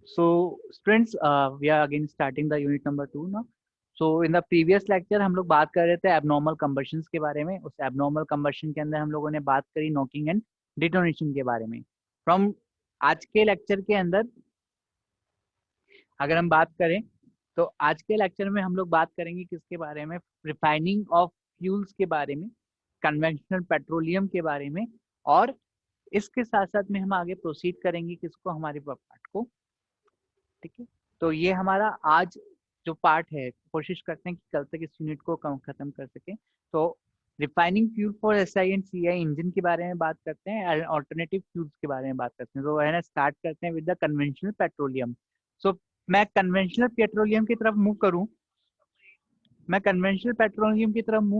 So students, we are again starting the unit number 2 now. So in the previous lecture हम लोग बात कर रहे थे abnormal combustions के बारे में. उस abnormal combustion के अंदर हम लोगों ने बात करी knocking and detonation के बारे में. From आज के lecture के अंदर अगर हम बात करें तो आज के लेक्चर में हम लोग बात करेंगे किसके बारे में, रिफाइनिंग ऑफ फ्यूल्स के बारे में, कन्वेंशनल पेट्रोलियम के बारे में, और इसके साथ साथ में हम आगे प्रोसीड करेंगे किसको, हमारे पार्ट को. ठीक है, तो ये हमारा आज जो पार्ट है, कोशिश करते हैं कि कल तक इस यूनिट को खत्म कर सके. तो refining fuel for SI and CI engine के बारे में बात करते हैं, अल्टरनेटिव फ्यूल्स के बारे में बात करते हैं. तो है ना, स्टार्ट करते हैं विद द कन्वेंशनल पेट्रोलियम. सो मैं कन्वेंशनल पेट्रोलियम की तरफ मूव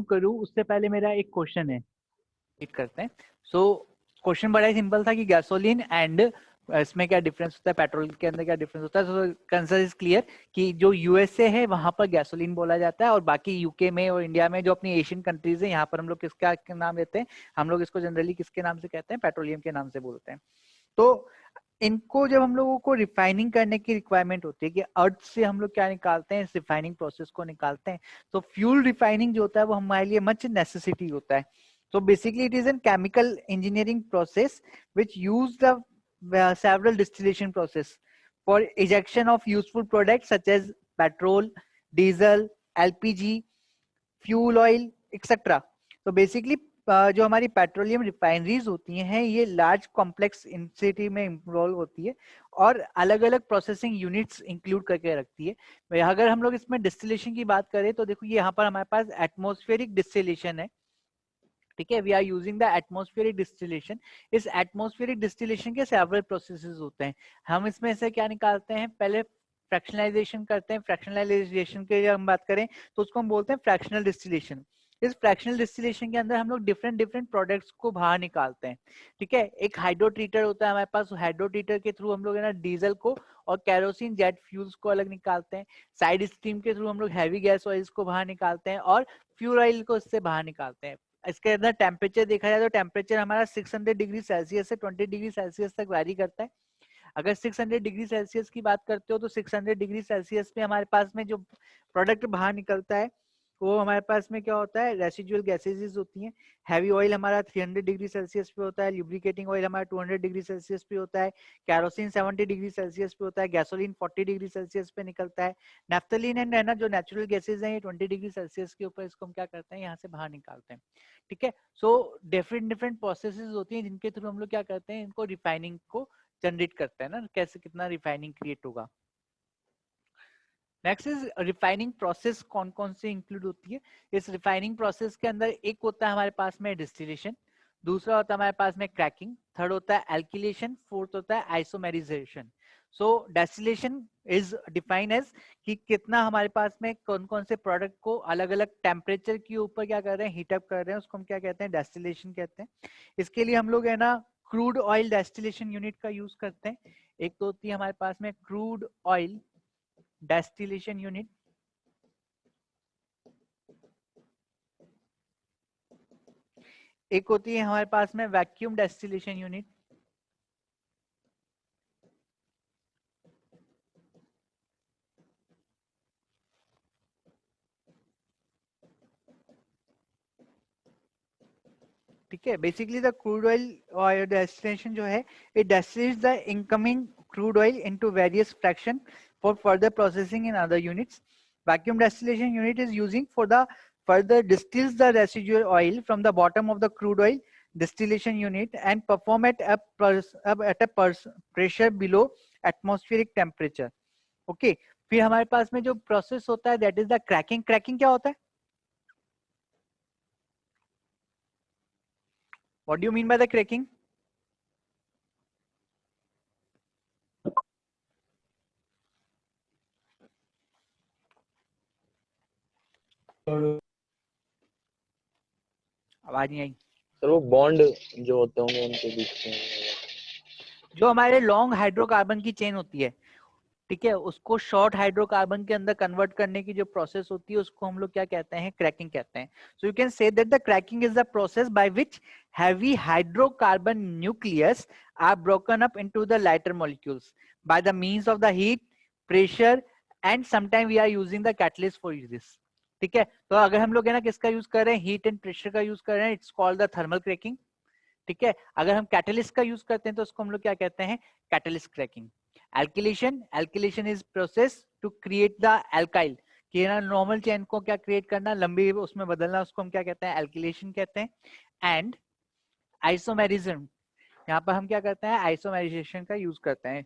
करूं, उससे पहले मेरा एक क्वेश्चन है, करते हैं. सो क्वेश्चन बड़ा ही सिंपल था कि गैसोलीन एंड इसमें क्या डिफरेंस होता है, पेट्रोल के अंदर क्या डिफरेंस होता है. सो कंसेप्ट इज क्लियर कि जो यूएसए है वहां पर गैसोलीन बोला जाता है, और बाकी यूके में और इंडिया में जो अपनी एशियन कंट्रीज है, यहाँ पर हम लोग किसका नाम लेते हैं, हम लोग इसको जनरली किसके नाम से कहते हैं, पेट्रोलियम के नाम से बोलते हैं. तो इनको जब हम लोगों को रिफाइनिंग करने की रिक्वायरमेंट होती है कि अर्थ से हम लोग क्या निकालते हैं, इस रिफाइनिंग प्रोसेस को निकालते हैं, तो फ्यूल रिफाइनिंग जो होता है वो हमारे लिए मच नेसेसिटी होता है. So basically it is a chemical engineering process which use the several distillation process for ejection of useful products such as petrol, diesel, LPG, fuel oil, etc. So basically जो हमारी petroleum refineries होती हैं ये large complex industry में involve होती है और अलग अलग प्रोसेसिंग यूनिट्स इंक्लूड करके रखती है. अगर हम लोग इसमें डिस्टिलेशन की बात करें तो देखो ये यहाँ पर हमारे पास एटमॉस्फेरिक डिस्टिलेशन है. ठीक है, we are using the atmospheric distillation. इस एटमॉस्फेरिक डिस्टिलेशन के सेवरल प्रोसेसेस होते हैं. हम इसमें से क्या निकालते हैं, पहले फ्रैक्शनलाइजेशन करते हैं. फ्रैक्शनलाइजेशन की हम बात करें तो उसको हम बोलते हैं फ्रैक्शनल डिस्टिलेशन. इस फ्रैक्शनल डिस्टिलेशन के अंदर हम लोग डिफरेंट डिफरेंट प्रोडक्ट्स को बाहर निकालते हैं. ठीक है, एक हाइड्रो ट्रीटर होता है हमारे पास. हाइड्रो ट्रीटर के थ्रू हम लोग है ना डीजल को और कैरोसिन जेट फ्यूल्स को अलग निकालते हैं. साइड स्ट्रीम के थ्रू हम लोग हैवी गैस ऑयल्स को बाहर निकालते हैं और फ्यूल ऑयल को इससे बाहर निकालते हैं. इसके अंदर टेम्परेचर देखा जाए तो टेम्परेचर हमारा 600 डिग्री सेल्सियस से 20 डिग्री सेल्सियस तक वैरी करता है. अगर 600 डिग्री सेल्सियस की बात करते हो तो 600 डिग्री सेल्सियस में हमारे पास में जो प्रोडक्ट बाहर निकलता है वो हमारे पास में क्या होता है, रेसिडुअल गैसेस होती हैं. हैवी ऑयल हमारा 300 डिग्री सेल्सियस पे होता है, लुब्रिकेटिंग ऑयल हमारा 200 डिग्री सेल्सियस पे होता है, कैरोसिन 70 डिग्री सेल्सियस पे होता है, गैसोलीन 40 डिग्री सेल्सियस पे निकलता है, नैफ्थलीन एंड है ना जो नेचुरल गैसेज हैं ये 20 डिग्री सेल्सियस के ऊपर इसको हम क्या करते हैं, यहाँ से बाहर निकालते हैं. ठीक है, सो डिफरेंट डिफरेंट प्रोसेसेस होती हैं जिनके थ्रू हम लोग क्या करते हैं, इनको रिफाइनिंग को जनरेट करते हैं ना, कैसे कितना रिफाइनिंग क्रिएट होगा. नेक्स्ट इज रिफाइनिंग प्रोसेस कौन कौन से इंक्लूड होती है. इस रिफाइनिंग प्रोसेस के अंदर एक होता है हमारे पास में डिस्टिलेशन, दूसरा होता है हमारे पास में क्रैकिंग, थर्ड होता है एल्किलेशन, फोर्थ होता है isomerization. So distillation is define as कि कितना हमारे पास में कौन कौन से प्रोडक्ट को अलग अलग टेम्परेचर के ऊपर क्या कर रहे हैं, हीटअप कर रहे हैं, उसको हम क्या कहते हैं, डेस्टिलेशन कहते हैं. इसके लिए हम लोग है ना क्रूड ऑयल डेस्टिलेशन यूनिट का यूज करते हैं. एक तो होती है हमारे पास में क्रूड ऑयल डेस्टिलेशन यूनिट, एक होती है हमारे पास में वैक्यूम डेस्टिलेशन यूनिट, ठीक है. Basically the crude oil distillation जो है it distillates the incoming crude oil into various fraction for further processing in other units. Vacuum distillation unit is using for the further distills the residual oil from the bottom of the crude oil distillation unit and perform at a pressure below atmospheric temperature. Okay, फिर हमारे पास में जो process होता है that is the cracking. Cracking क्या होता है, what do you mean by the cracking? आवाज नहीं आई सर. वो बॉन्ड जो होते होंगे उनके बीच में, जो हमारे लॉन्ग हाइड्रोकार्बन की चेन होती है ठीक है, उसको शॉर्ट हाइड्रोकार्बन के अंदर कन्वर्ट करने की जो प्रोसेस होती है उसको हम लोग क्या कहते हैं, क्रैकिंग कहते हैं. So you can say that the cracking is the process by which heavy hydrocarbon nucleus are broken up into the lighter molecules by the means of the heat, pressure and sometimes we are using the catalyst for this. ठीक है, तो अगर हम लोग है ना किसका use कर रहे हैं, हीट एंड प्रेशर का यूज कर रहे हैं, it's called the thermal cracking. ठीक है, अगर हम कैटलिस्ट का यूज करते हैं तो उसको हम लोग क्या कहते हैं, catalyst cracking. Alkylation is process to create the alkyl, कि ना नॉर्मल चेन को क्या क्रिएट करना, लंबी उसमें बदलना, उसको हम क्या कहते हैं, एल्किलेशन कहते हैं. एंड आइसोमेरिज्म, यहाँ पर हम क्या करते हैं, आइसोमेराइजेशन का यूज करते हैं.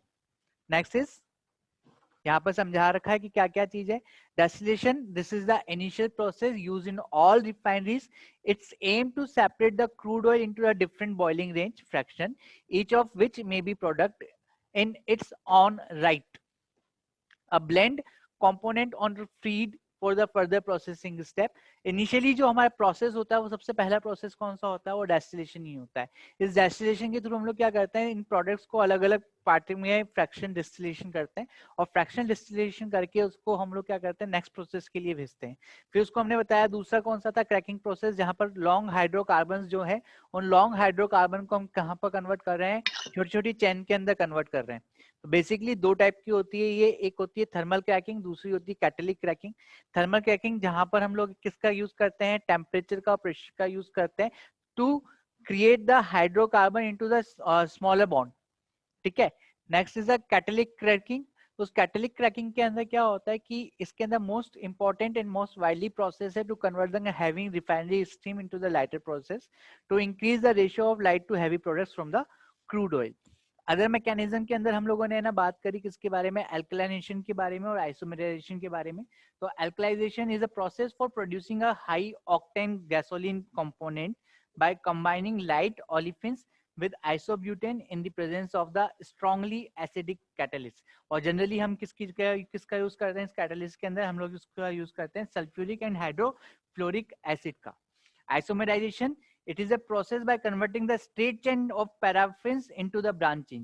नेक्स्ट इज, यहाँ पर समझा रखा है कि क्या क्या चीज है. Distillation, this is the initial process used in all refineries. It's aimed to separate the crude oil into a different boiling range fraction, each of which may be product in its own right. A blend component on feed for the further processing step. Initially जो हमारा process होता है वो सबसे पहला process कौन सा होता है, वो डेस्टिलेशन ही होता है. इस डेस्टिलेशन के थ्रू हम लोग क्या करते हैं, इन प्रोडक्ट्स को अलग अलग पार्ट में फ्रैक्शन डिस्टिलेशन करते हैं और फ्रैक्शन डिस्टिलेशन करके उसको हम लोग क्या करते हैं, नेक्स्ट प्रोसेस के लिए भेजते हैं. फिर उसको हमने बताया दूसरा कौन सा था, क्रैकिंग प्रोसेस, जहां पर लॉन्ग हाइड्रोकार्बन जो है उन लॉन्ग हाइड्रोकार्बन को हम कहां पर कन्वर्ट कर रहे हैं, छोटी छोटी चेन के अंदर कन्वर्ट कर रहे हैं. तो बेसिकली दो टाइप की होती है ये, एक होती है थर्मल क्रैकिंग, दूसरी होती है कैटलिक क्रैकिंग. थर्मल क्रैकिंग जहां पर हम लोग किसका यूज करते हैं, टेम्परेचर का, प्रेशर का यूज करते हैं to create the hydrocarbon into the smaller bond. ठीक है, next is the catalytic cracking. उस कैटलिक क्रैकिंग के अंदर क्या होता है कि इसके अंदर most important and most widely process है to convert the heavy refinery stream into the lighter process to increase the ratio of light to heavy products from the crude oil. Other mechanism के अंदर हम लोगों ने ना बात करी किसके बारे में, एल्कलाइजेशन के बारे में और आइसोमेराइजेशन के बारे में. तो alkalisation is a process for producing a high octane gasoline component by combining light olefins with isobutane in the presence of the strongly acidic catalyst. और जनरली हम किसका यूज करते हैं इस कैटलिस्ट के अंदर, हम लोग इसका यूज करते हैं सल्फ्यूरिक एंड हाइड्रोफ्लोरिक एसिड का. Isomerisation, it is a process by converting the straight chain of paraffins into the branch chain.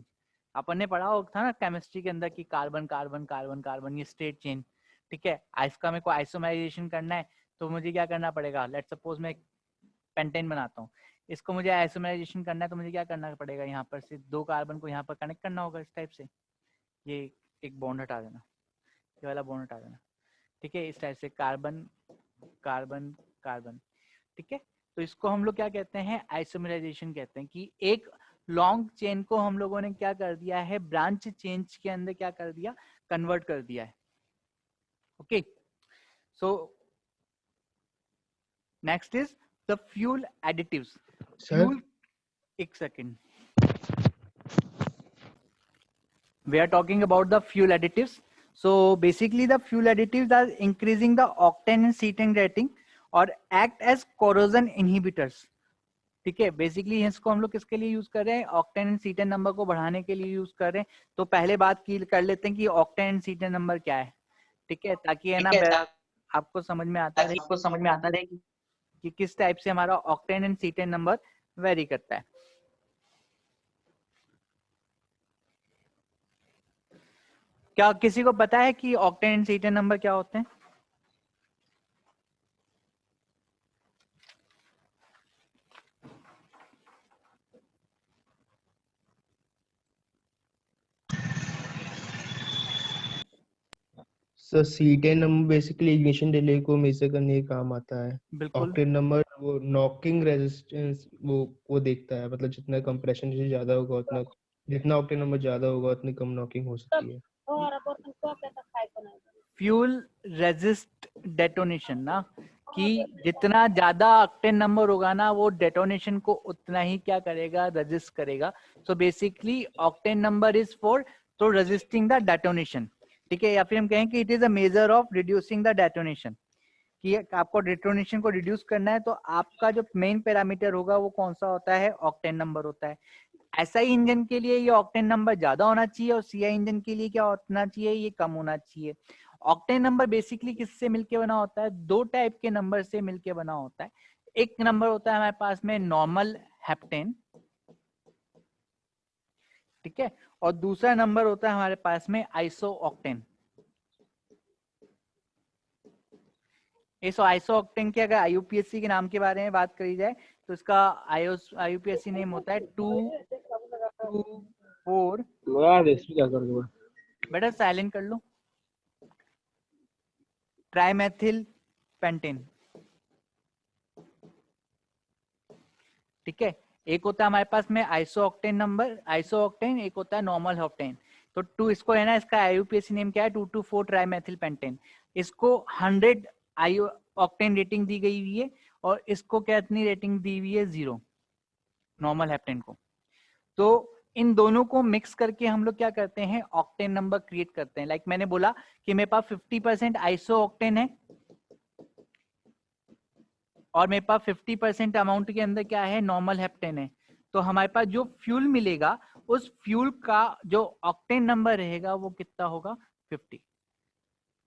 अपन ने पढ़ा होगा था ना केमिस्ट्री के अंदर कि कार्बन कार्बन कार्बन कार्बन ये स्ट्रेट चेन. ठीक है, इसका मेरे को आइसोमेराइजेशन करना है तो मुझे क्या करना पड़ेगा, लेट्स सपोज मैं पेंटेन बनाता हूँ, इसको मुझे आइसोमेराइजेशन करना है तो मुझे क्या करना पड़ेगा, यहाँ पर से दो कार्बन को यहाँ पर कनेक्ट करना होगा इस टाइप से. ये एक बॉन्ड हटा देना, ये वाला बॉन्ड हटा देना. ठीक है, इस टाइप से कार्बन कार्बन कार्बन. ठीक है, तो इसको हम लोग क्या कहते हैं, आइसोमेराइजेशन कहते हैं कि एक लॉन्ग चेन को हम लोगों ने क्या कर दिया है, ब्रांच चेन के अंदर क्या कर दिया, कन्वर्ट कर दिया है. Okay, so next is the fuel additives. Fuel, एक second, we are talking about the fuel additives. So basically the fuel additives are increasing the octane and cetane rating or act as corrosion inhibitors. ठीक है, basically इसको हम लोग किसके लिए use कर रहे हैं, ऑक्टेन एंड सीटेन नंबर को बढ़ाने के लिए यूज कर रहे हैं. तो पहले बात की कर लेते हैं कि ऑक्टेन एंड सीटेन नंबर क्या है. ठीक है, ताकि है ना आपको समझ में आता रहे कि किस टाइप से हमारा octane and cetane number very करता है. क्या किसी को पता है कि ऑक्टेन एंड सीटेन नंबर क्या होते हैं? Sir cetane number basically ignition delay को मेजर करने का काम आता है. बिल्कुल, ऑक्टेन नंबर वो नॉकिंग रेजिस्टेंस वो देखता है, मतलब जितना कंप्रेशन ज्यादा होगा उतना, जितना ऑक्टेन नंबर ज्यादा होगा उतनी कम नॉकिंग हो सकती है. फ्यूल रेजिस्ट डेटोनेशन ना, कि जितना ज्यादा ऑक्टेन नंबर होगा ना वो डेटोनेशन को उतना ही क्या करेगा, रेजिस्ट करेगा. So basically octane number is for तो रेजिस्टिंग द डेटोनेशन. ठीक है, या फिर हम कहें कि it is a measure of reducing the detonation, कि आपको डेटोनेशन को रिड्यूस करना है तो आपका जो मेन पैरामीटर होगा वो कौन सा होता है, ऑक्टेन नंबर होता है. एसआई इंजन के लिए ये ऑक्टेन नंबर ज्यादा होना चाहिए और सीआई इंजन के लिए क्या होना चाहिए, ये कम होना चाहिए. ऑक्टेन नंबर बेसिकली किससे मिलके बना होता है, दो टाइप के नंबर से मिलके बना होता है. एक नंबर होता है हमारे पास में नॉर्मल हेप्टेन ठीक है। और दूसरा नंबर होता है हमारे पास में आइसोऑक्टेन। इस आइसोऑक्टेन के अगर आईयूपीएसी के नाम के बारे में बात करी जाए तो इसका आईयूपीएसी नेम होता है 224। बेटा साइलेंट कर लो। ट्राइमेथिल पेंटेन। ठीक है, एक होता है हमारे पास में आइसोऑक्टेन नंबर, आइसोऑक्टेन, एक होता है नॉर्मल ऑक्टेन। तो टू इसको है ना, इसका आईयूपीएसी नेम क्या है, 224 ट्राइमेथिल पेंटेन। इसको 100 आयु ऑक्टेन रेटिंग दी गई हुई है और इसको कितनी रेटिंग दी हुई है, 0 नॉर्मल हेप्टेन को। तो इन दोनों को मिक्स करके हम लोग क्या करते हैं, ऑक्टेन नंबर क्रिएट करते हैं। लाइक मैंने बोला कि मेरे पास 50% आइसो ऑक्टेन है और मेरे पास 50% अमाउंट के अंदर क्या है, नॉर्मल हेप्टेन है। तो हमारे पास जो फ्यूल मिलेगा उस फ्यूल का जो ऑक्टेन नंबर रहेगा वो कितना होगा, 50।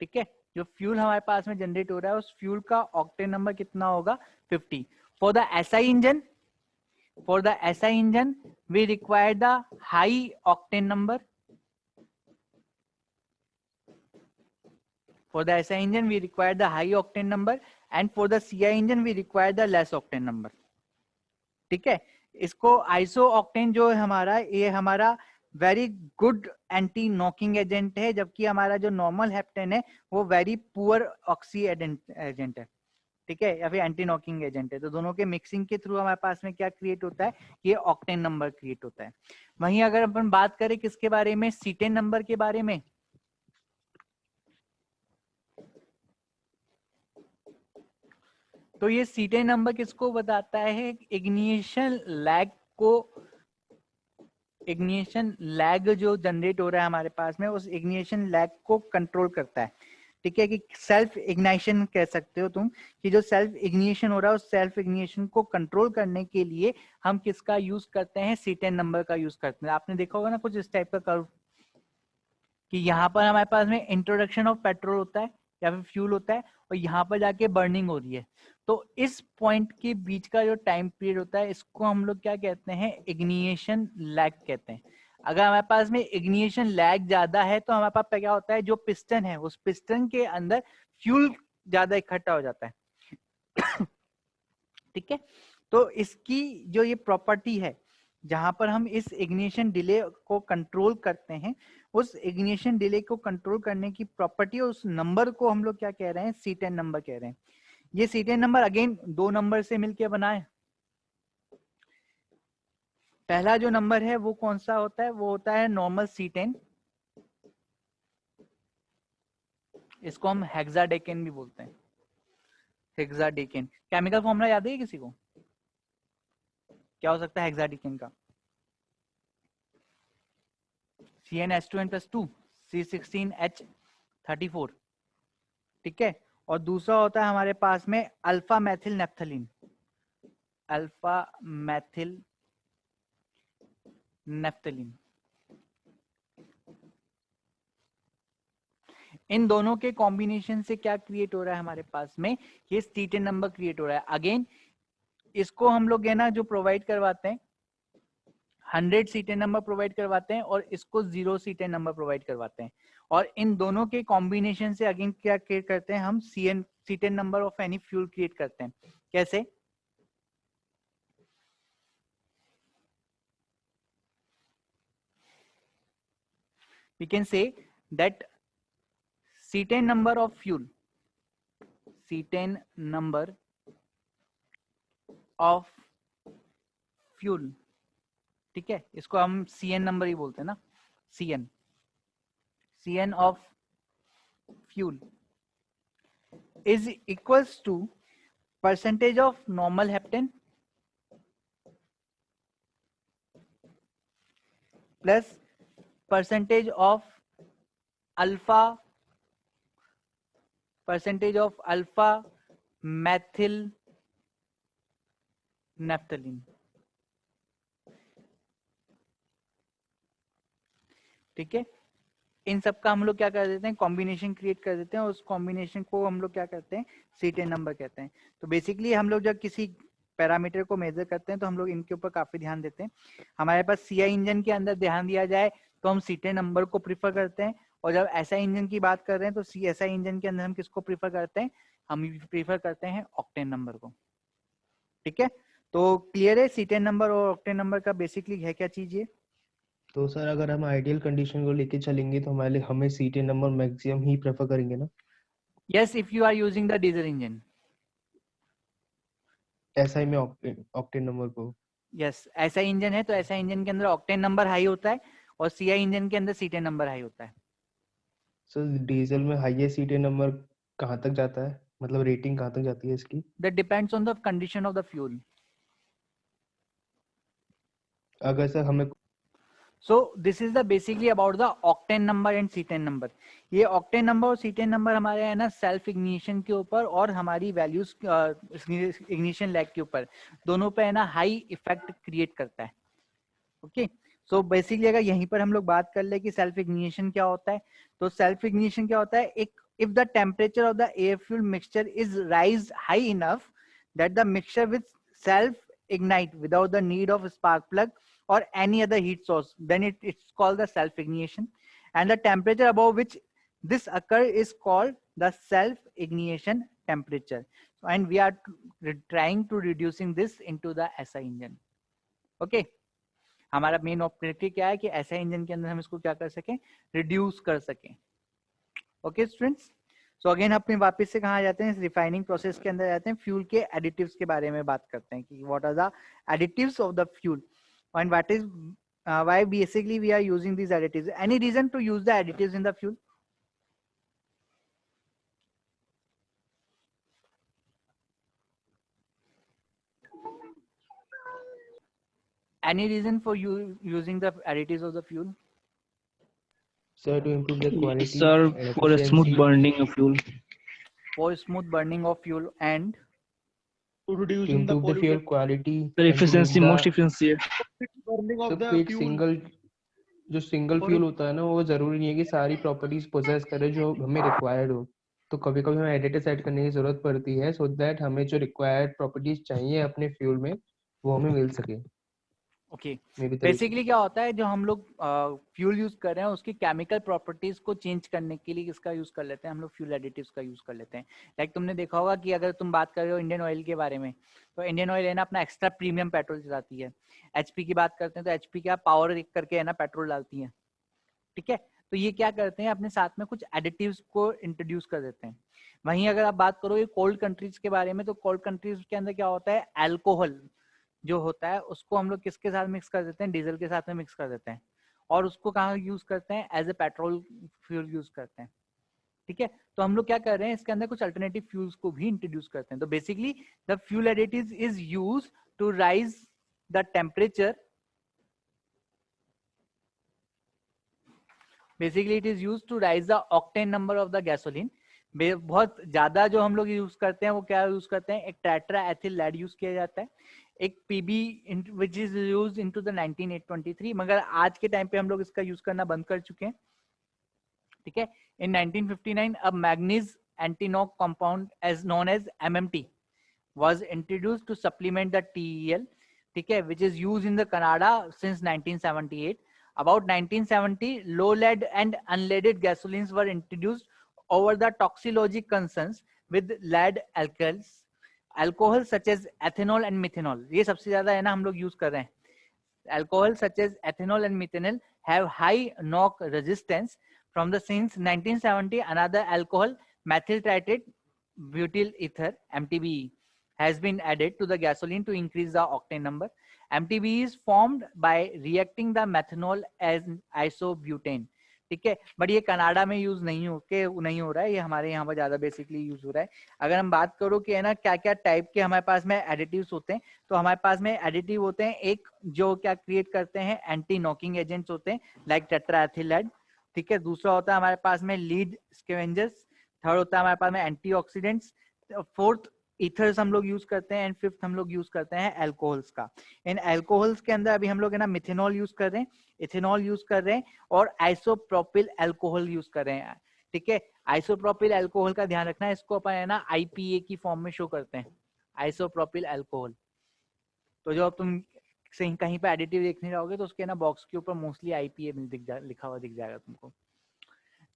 ठीक है, जो फ्यूल हमारे पास में जनरेट हो रहा है उस फ्यूल का ऑक्टेन नंबर कितना होगा, 50। For the SI engine, for the SI engine we require the high octane number. For the SI engine we require the high octane number and for the CI engine we require the less octane number. ठीक है, इसको iso octane जो है हमारा, ये हमारा very good anti knocking agent है, जबकि हमारा जो नॉर्मल हेप्टेन है वो वेरी पुअर ऑक्सी एजेंट है। ठीक है, या फिर एंटी नॉकिंग एजेंट है। तो दोनों के मिक्सिंग के थ्रू हमारे पास में क्या क्रिएट होता है, ये ऑक्टेन नंबर क्रिएट होता है। वहीं अगर अपन बात करें किसके बारे में, सीटेन नंबर के बारे में, तो ये सीटेन नंबर किसको बताता है, इग्निशन लैग को, इग्निशन लैग जो जनरेट हो रहा है हमारे पास में उस इग्निशन लैग को कंट्रोल करता है। ठीक है, कि सेल्फ इग्नाइशन कह सकते हो तुम, कि जो सेल्फ इग्निशन हो रहा है उस सेल्फ इग्निशन को कंट्रोल करने के लिए हम किसका यूज करते हैं, C10 नंबर का यूज करते हैं। आपने देखा होगा ना कुछ इस टाइप का कर्व, कि यहाँ पर हमारे पास में इंट्रोडक्शन ऑफ पेट्रोल होता है या फिर फ्यूल होता है और यहाँ पर जाके बर्निंग हो रही है। तो इस पॉइंट के बीच का जो टाइम पीरियड होता है इसको हम लोग क्या कहते हैं, इग्निशन लैग कहते हैं। अगर हमारे पास में इग्निशन लैग ज्यादा है तो हमारे पास क्या होता है, जो पिस्टन है उस पिस्टन के अंदर फ्यूल ज्यादा इकट्ठा हो जाता है। ठीक है, तो इसकी जो ये प्रॉपर्टी है जहां पर हम इस इग्निशन डिले को कंट्रोल करते हैं, उस इग्निशन डिले को कंट्रोल करने की प्रॉपर्टी, उस नंबर को हम लोग क्या कह रहे हैं, C10 नंबर कह रहे हैं। ये C10 नंबर अगेन 2 नंबर से मिलकर बना है। पहला जो नंबर है वो कौन सा होता है, वो होता है नॉर्मल C10, इसको हम हेक्साडेकेन भी बोलते हैं, हेक्साडेकेन। केमिकल फॉर्मूला याद है किसी को, क्या हो सकता है हेक्साडेकेन का, CnH2n+2 C16H34। ठीक है, और दूसरा होता है हमारे पास में alpha methyl naphthalene, alpha methyl naphthalene. इन दोनों के कॉम्बिनेशन से क्या क्रिएट हो रहा है हमारे पास में, ये C10 नंबर क्रिएट हो रहा है। अगेन इसको हम लोग है ना जो प्रोवाइड करवाते हैं 100 C10 नंबर प्रोवाइड करवाते हैं और इसको 0 C10 नंबर प्रोवाइड करवाते हैं। और इन दोनों के कॉम्बिनेशन से अगेन क्या क्रिएट करते हैं हम, C10 number of any fuel create करते हैं। कैसे, we can say that C10 number of fuel, C10 number of fuel, ठीक है, इसको हम CN नंबर ही बोलते हैं ना, CN of fuel is equals to percentage of normal heptane plus percentage of alpha methyl naphthalene। ठीक है, इन सब का हम लोग क्या कर देते हैं, कॉम्बिनेशन क्रिएट कर देते हैं और उस कॉम्बिनेशन को हम लोग क्या करते हैं, C10 नंबर कहते हैं। तो बेसिकली हम लोग जब किसी पैरामीटर को मेजर करते हैं तो हम लोग इनके ऊपर काफी ध्यान देते हैं। हमारे पास सीआई इंजन के अंदर ध्यान दिया जाए तो हम सीटेन नंबर को प्रीफर करते हैं, और जब एसआई इंजन की बात कर रहे हैं तो सीएसआई इंजन के अंदर हम किसको प्रीफर करते हैं, हम प्रीफर करते हैं ऑक्टेन नंबर को। ठीक है, तो क्लियर है सीटेन नंबर और ऑक्टेन नंबर का बेसिकली है क्या चीज ये? तो सर अगर हम आइडियल कंडीशन को लेके चलेंगे तो हमारे लिए हमें सीटेन नंबर मैक्सिमम ही प्रेफर करेंगे ना? Yes, if you are using the diesel engine. SI में ऑक्टेन नंबर को। यस, ऐसा इंजन है तो ऐसा इंजन के अंदर ऑक्टेन नंबर हाई होता है और सीआई इंजन के अंदर सीटेन नंबर हाई होता है। सर डीजल में हाईएस्ट सीटेन नंबर कहाँ तक जाता है, मतलब रेटिंग कहाँ तक जाती है इसकी? That depends on the condition of the fuel. अगर सर हमें So this is the basically about the octane number and cetane number। ये octane number और cetane number हमारे है ना सेल्फ इग्निशन के ऊपर और हमारी वैल्यूज इग्निशन लैग के ऊपर दोनों पे है ना हाई इफेक्ट क्रिएट करता है। ओके, सो बेसिकली अगर यहीं पर हम लोग बात कर ले कि सेल्फ इग्निशन क्या होता है, तो सेल्फ इग्निशन क्या होता है, एक if the temperature of the air fuel mixture is rise high enough that the mixture with self ignite without the need of spark plug or any other heat source, then it's called the self ignition, and the temperature above which this occur is called the self ignition temperature, and we are trying to reducing this into the SI engine। okay, हमारा main objective क्या है कि SI engine के अंदर हम इसको क्या कर सकें, रिड्यूस कर सकें। ओके स्टूडेंट्स, सो अगेन अपने वापस से कहाँ जाते हैं, रिफाइनिंग प्रोसेस के अंदर जाते हैं, फ्यूल के एडिटिव्स के बारे में बात करते हैं कि what are the additives of the fuel and what is why basically we are using this additives. Any reason to use the additives in the fuel? Any reason for you using the additives of the fuel? Sir, to improve the quality Sir, and for a smooth efficiency. burning of fuel. For smooth burning of fuel and to To reducing the improve the fuel polluted quality The and to efficiency, make most the efficiency. burning of तो the एक fuel single जो single और fuel होता है ना, वो जरूरी नहीं है कि सारी प्रॉपर्टीज पोजेस करे जो हमें रिक्वायर्ड हो। तो कभी कभी हमें एडिटिव ऐड करने की जरूरत पड़ती है सो दैट हमें जो रिक्वायर्ड प्रॉपर्टीज चाहिए अपने फ्यूल में वो हमें मिल सके। ओके, मेरी तरफ से बेसिकली क्या होता है, जो हम लोग फ्यूल यूज कर रहे हैं उसकी केमिकल प्रॉपर्टीज को चेंज करने के लिए किसका यूज कर लेते हैं हम लोग, फ्यूल एडिटिव्स का यूज कर लेते हैं। लाइक तुमने देखा होगा कि अगर तुम बात कर रहे हो इंडियन ऑयल के बारे में, तो इंडियन ऑयल है ना अपना एक्स्ट्रा प्रीमियम पेट्रोल चलाती है। एचपी की बात करते हैं तो एचपी क्या पावर करके है ना पेट्रोल डालती है। ठीक है, तो ये क्या करते हैं, अपने साथ में कुछ एडिटिव्स को इंट्रोड्यूस कर देते हैं। वहीं अगर आप बात करो ये कोल्ड कंट्रीज के बारे में, तो कोल्ड कंट्रीज के अंदर क्या होता है, अल्कोहल जो होता है उसको हम लोग किसके साथ मिक्स कर देते हैं, डीजल के साथ में मिक्स कर देते हैं, और उसको कहाँ यूज करते हैं, as a petrol fuel use करते हैं। ठीक है, तो हम लोग क्या कर रहे हैं, इसके अंदर कुछ अल्टरनेटिव फ्यूल्स को भी इंट्रोड्यूस करते हैं। तो basically the fuel additives is use to raise the temperature, basically it is use to raise the octane number of the gasoline. बहुत ज्यादा जो हम लोग यूज करते हैं वो क्या यूज करते हैं, एक टेट्रा एथिल लेड यूज किया जाता है, एक PB which is use into the 1923, मगर आज के टाइम पे हम लोग इसका यूज करना बंद कर चुके हैं। ठीक है, इन 1959 अब manganese antiknock compound as known as MMT was introduced to supplement the TEL, ठीक है, which is used in the Canada since 1978. About 1970, low lead and unleaded gasolines were introduced over the toxicology concerns with lead alcohols, alcohols such as ethanol and methanol. ये सबसे ज्यादा है ना हम लोग use कर रहे हैं। Alcohols such as ethanol and methanol have high knock resistance. From the since 1970, another alcohol, methyl tritiate butyl ether (MTBE), has been added to the gasoline to increase the octane number. MTBE is formed by reacting the methanol as isobutane. ठीक है, but ये Canada में use नहीं हो रहा है, ये हमारे यहाँ पर ज्यादा बेसिकली यूज हो रहा है। अगर हम बात करो कि है ना क्या क्या टाइप के हमारे पास में एडिटिव्स होते हैं, तो हमारे पास में एडिटिव होते हैं, एक जो क्या क्रिएट करते हैं, एंटी नॉकिंग एजेंट्स होते हैं लाइक टेट्राएथिलेट। ठीक है, दूसरा होता है हमारे पास में लीड स्कैवेंजर्स, थर्ड होता है हमारे पास में एंटीऑक्सीडेंट्स, फोर्थ ईथर्स हम लोग यूज करते हैं, एंड फिफ्थ हम लोग यूज करते हैं अल्कोहल्स का। इन अल्कोहल्स के अंदर अभी हम लोग है ना मिथेनॉल यूज कर रहे हैं, इथेनॉल यूज कर रहे हैं, और आइसोप्रोपिल अल्कोहल यूज कर रहे हैं। ठीक है, आइसोप्रोपिल अल्कोहल का ध्यान रखना है, इसको अपन है ना IPA की फॉर्म में शो करते हैं, आइसोप्रोपिल अल्कोहल। तो जो अब तुम कहीं कहीं पे एडिटिव देखने जाओगे तो उसके ना बॉक्स के ऊपर मोस्टली आईपीए लिखा हुआ दिख जाएगा तुमको।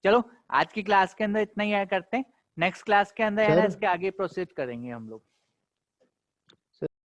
चलो आज की क्लास के अंदर इतना ही ऐड करते हैं, नेक्स्ट क्लास के अंदर है ना सर इसके आगे प्रोसीड करेंगे हम लोग।